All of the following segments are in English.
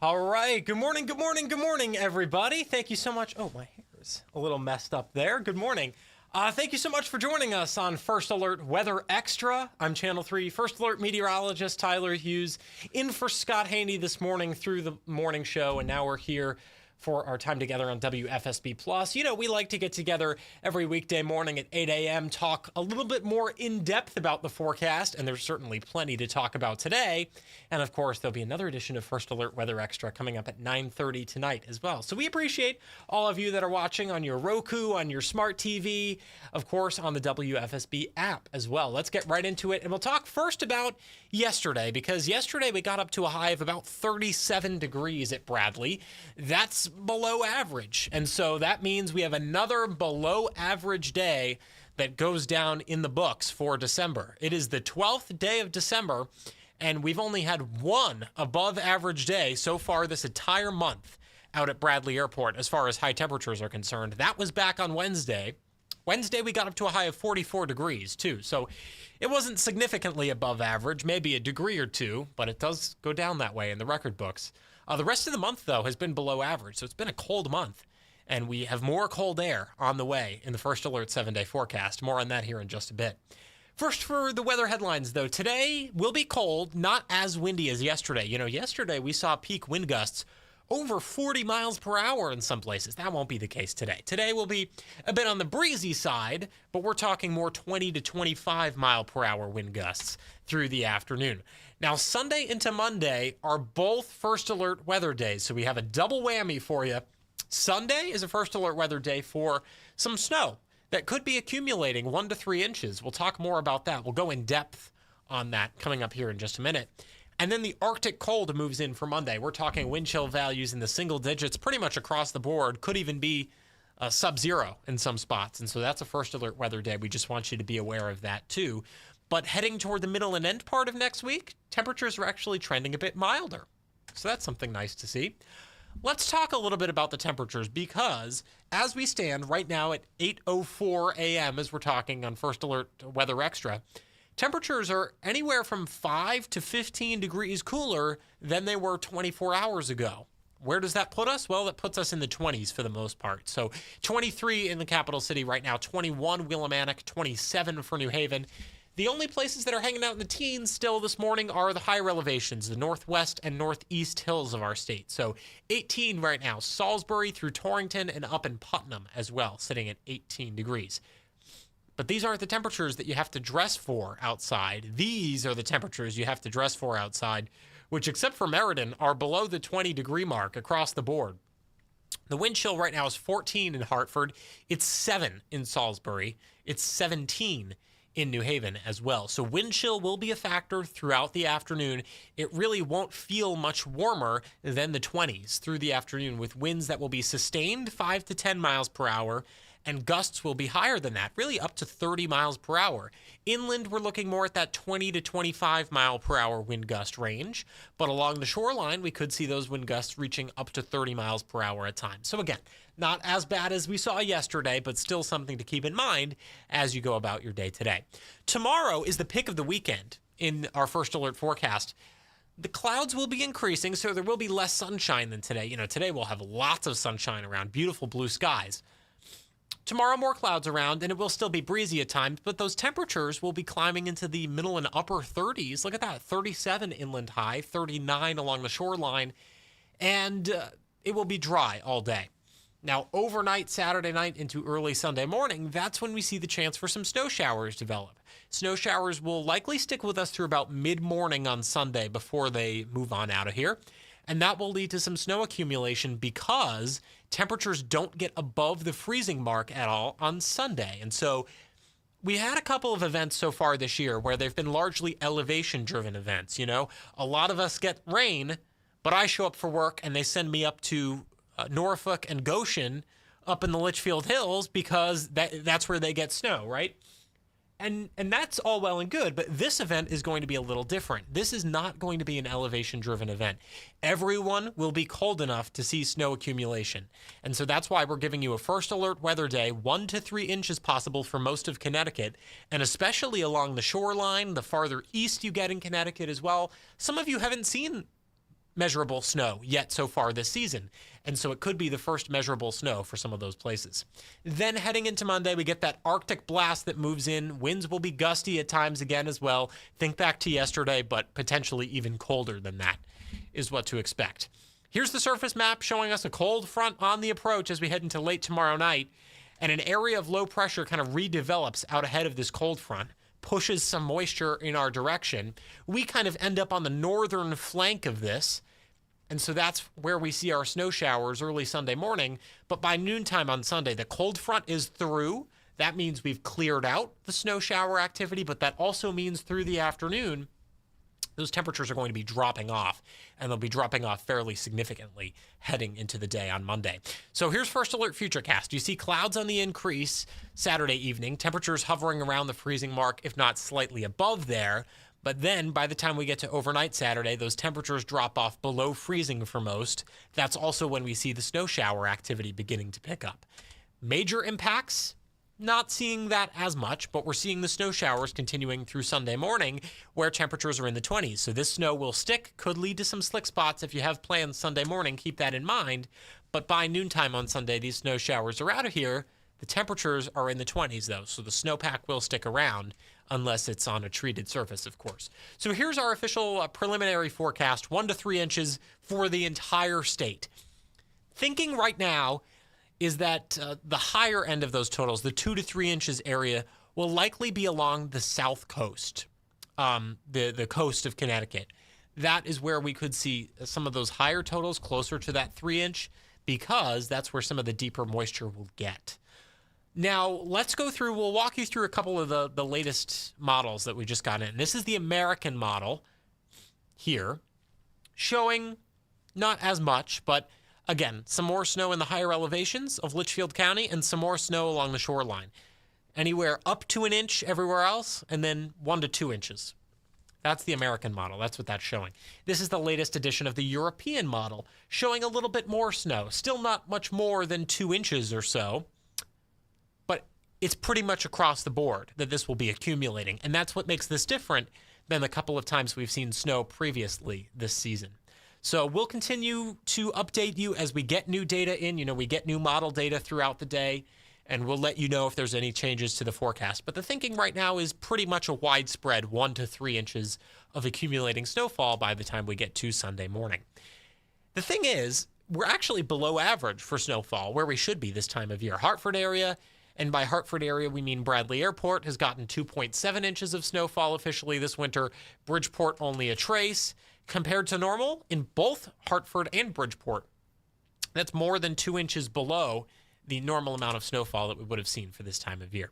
All right. Good morning, good morning, good morning, everybody. Thank you so much. Oh, my hair's a little messed up there. Good morning. Thank you so much for joining us on First Alert Weather Extra. I'm Channel 3 First Alert Meteorologist Tyler Hughes, in for Scott Haney this morning through the morning show, and now we're here for our time together on WFSB Plus. You know, we like to get together every weekday morning at 8 a.m., talk a little bit more in depth about the forecast, and there's certainly plenty to talk about today. And of course, there'll be another edition of First Alert Weather Extra coming up at 9:30 tonight as well. So we appreciate all of you that are watching on your Roku, on your smart TV, of course, on the WFSB app as well. Let's get right into it. And we'll talk first about yesterday, because yesterday we got up to a high of about 37 degrees at Bradley. That's below average. And so that means we have another below average day that goes down in the books for December. It is the 12th day of December, and we've only had one above average day so far this entire month out at Bradley Airport as far as high temperatures are concerned. That was back on Wednesday. Wednesday, we got up to a high of 44 degrees, too. So it wasn't significantly above average, maybe a degree or two, but it does go down that way in the record books. The rest of the month, though, has been below average, so it's been a cold month. And we have more cold air on the way in the First Alert 7-day forecast. More on that here in just a bit. First, for the weather headlines, though, today will be cold, not as windy as yesterday. You know, yesterday we saw peak wind gusts over 40 miles per hour in some places. That won't be the case today. Today will be a bit on the breezy side, but we're talking more 20 to 25 mile per hour wind gusts through the afternoon. Now, Sunday into Monday are both First Alert weather days, so we have a double whammy for you. Sunday is a First Alert weather day for some snow that could be accumulating 1 to 3 inches. We'll talk more about that. We'll go in depth on that coming up here in just a minute. And then the Arctic cold moves in for Monday. We're talking wind chill values in the single digits pretty much across the board, could even be sub-zero in some spots. And so that's a First Alert weather day. We just want you to be aware of that too. But heading toward the middle and end part of next week, temperatures are actually trending a bit milder. So that's something nice to see. Let's talk a little bit about the temperatures, because as we stand right now at 8:04 a.m., as we're talking on First Alert Weather Extra, temperatures are anywhere from 5 to 15 degrees cooler than they were 24 hours ago. Where does that put us? Well, that puts us in the 20s for the most part. So 23 in the capital city right now, 21 Willimantic, 27 for New Haven. The only places that are hanging out in the teens still this morning are the higher elevations, the northwest and northeast hills of our state. So 18 right now, Salisbury through Torrington and up in Putnam as well, sitting at 18 degrees. But these aren't the temperatures that you have to dress for outside. These are the temperatures you have to dress for outside, which, except for Meriden, are below the 20-degree mark across the board. The wind chill right now is 14 in Hartford. It's 7 in Salisbury. It's 17 in New Haven as well. So wind chill will be a factor throughout the afternoon. It really won't feel much warmer than the 20s through the afternoon, with winds that will be sustained 5 to 10 miles per hour, and gusts will be higher than that, really up to 30 miles per hour. Inland, we're looking more at that 20 to 25 mile per hour wind gust range, but along the shoreline, we could see those wind gusts reaching up to 30 miles per hour at times. So again, not as bad as we saw yesterday, but still something to keep in mind as you go about your day today. Tomorrow is the pick of the weekend in our First Alert forecast. The clouds will be increasing, so there will be less sunshine than today. You know, today we'll have lots of sunshine around, beautiful blue skies. Tomorrow, more clouds around, and it will still be breezy at times, but those temperatures will be climbing into the middle and upper 30s. Look at that, 37 inland high, 39 along the shoreline, and it will be dry all day. Now, overnight, Saturday night into early Sunday morning, that's when we see the chance for some snow showers develop. Snow showers will likely stick with us through about mid-morning on Sunday before they move on out of here. And that will lead to some snow accumulation because temperatures don't get above the freezing mark at all on Sunday. And so we had a couple of events so far this year where they've been largely elevation-driven events. You know, a lot of us get rain, but I show up for work and they send me up to Norfolk and Goshen up in the Litchfield Hills because that's where they get snow, right? And that's all well and good, but this event is going to be a little different. This is not going to be an elevation-driven event. Everyone will be cold enough to see snow accumulation. And so that's why we're giving you a First Alert weather day, 1 to 3 inches possible for most of Connecticut, and especially along the shoreline, the farther east you get in Connecticut as well. Some of you haven't seen measurable snow yet so far this season. And so it could be the first measurable snow for some of those places. Then heading into Monday, we get that Arctic blast that moves in. Winds will be gusty at times again as well. Think back to yesterday, but potentially even colder than that is what to expect. Here's the surface map showing us a cold front on the approach as we head into late tomorrow night. And an area of low pressure kind of redevelops out ahead of this cold front, pushes some moisture in our direction. We kind of end up on the northern flank of this. And so that's where we see our snow showers early Sunday morning. But by noontime on Sunday, the cold front is through. That means we've cleared out the snow shower activity, but that also means through the afternoon, those temperatures are going to be dropping off, and they'll be dropping off fairly significantly heading into the day on Monday. So here's First Alert Futurecast. You see clouds on the increase Saturday evening, temperatures hovering around the freezing mark, if not slightly above there. But then by the time we get to overnight Saturday, those temperatures drop off below freezing for most. That's also when we see the snow shower activity beginning to pick up. Major impacts? Not seeing that as much, but we're seeing the snow showers continuing through Sunday morning where temperatures are in the 20s. So this snow will stick, could lead to some slick spots. If you have plans Sunday morning, keep that in mind. But by noontime on Sunday, these snow showers are out of here. The temperatures are in the 20s, though, so the snowpack will stick around unless it's on a treated surface, of course. So here's our official preliminary forecast, 1 to 3 inches for the entire state. Thinking right now is that the higher end of those totals, the 2 to 3 inches area, will likely be along the south coast, the coast of Connecticut. That is where we could see some of those higher totals closer to that 3 inch because that's where some of the deeper moisture will get. Now, let's go through, we'll walk you through a couple of the latest models that we just got in. This is the American model here, showing not as much, but again, some more snow in the higher elevations of Litchfield County and some more snow along the shoreline. Anywhere up to an inch everywhere else, and then 1 to 2 inches. That's the American model. That's what that's showing. This is the latest edition of the European model, showing a little bit more snow. Still not much more than 2 inches or so, but it's pretty much across the board that this will be accumulating. And that's what makes this different than the couple of times we've seen snow previously this season. So we'll continue to update you as we get new data in. You know, we get new model data throughout the day, and we'll let you know if there's any changes to the forecast. But the thinking right now is pretty much a widespread 1 to 3 inches of accumulating snowfall by the time we get to Sunday morning. The thing is, we're actually below average for snowfall, where we should be this time of year. Hartford area, and by Hartford area, we mean Bradley Airport, has gotten 2.7 inches of snowfall officially this winter. Bridgeport only a trace. Compared to normal, in both Hartford and Bridgeport, that's more than 2 inches below the normal amount of snowfall that we would have seen for this time of year.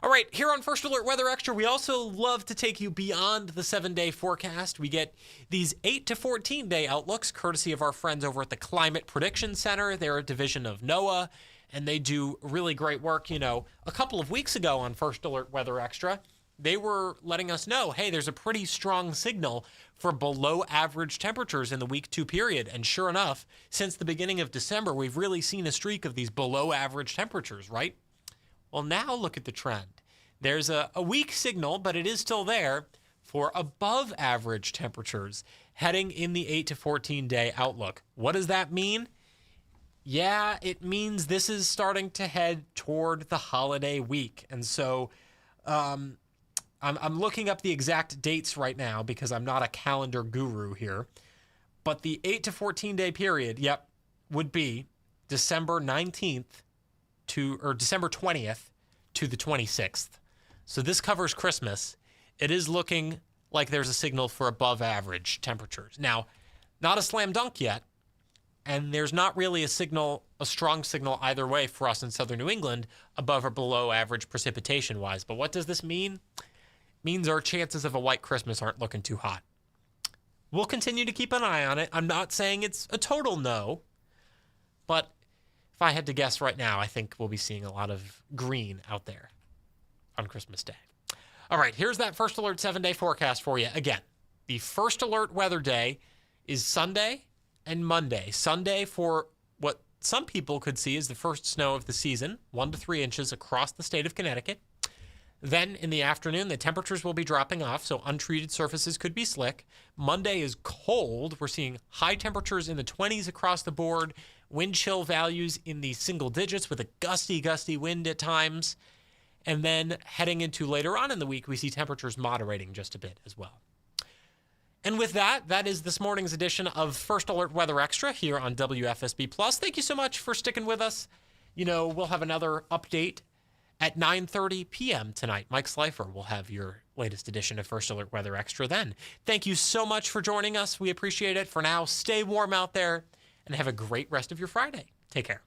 All right, here on First Alert Weather Extra, we also love to take you beyond the 7-day forecast. We get these 8 to 14-day outlooks, courtesy of our friends over at the Climate Prediction Center. They're a division of NOAA, and they do really great work. You know, a couple of weeks ago on First Alert Weather Extra, they were letting us know, hey, there's a pretty strong signal for below average temperatures in the week 2 period. And sure enough, since the beginning of December, we've really seen a streak of these below average temperatures, right? Well, now look at the trend. There's a weak signal, but it is still there for above average temperatures heading in the 8 to 14 day outlook. What does that mean? Yeah, it means this is starting to head toward the holiday week. And so, I'm looking up the exact dates right now because I'm not a calendar guru here. But the 8 to 14 day period, would be December 19th or December 20th to the 26th. So this covers Christmas. It is looking like there's a signal for above average temperatures. Now, not a slam dunk yet, and there's not really a strong signal either way for us in southern New England above or below average precipitation wise. But what does this mean? Means our chances of a white Christmas aren't looking too hot. We'll continue to keep an eye on it. I'm not saying it's a total no, but if I had to guess right now, I think we'll be seeing a lot of green out there on Christmas Day. All right, here's that First Alert 7-day forecast for you. Again, the First Alert weather day is Sunday and Monday. Sunday for what some people could see as the first snow of the season, 1 to 3 inches across the state of Connecticut. Then in the afternoon, the temperatures will be dropping off, so untreated surfaces could be slick. Monday is cold. We're seeing high temperatures in the 20s across the board, wind chill values in the single digits with a gusty wind at times. And then heading into later on in the week, we see temperatures moderating just a bit as well. And with that, that is this morning's edition of First Alert Weather Extra here on WFSB Plus. Thank you so much for sticking with us. You know, we'll have another update at 9:30 p.m. tonight. Mike Slifer will have your latest edition of First Alert Weather Extra then. Thank you so much for joining us. We appreciate it. For now, stay warm out there and have a great rest of your Friday. Take care.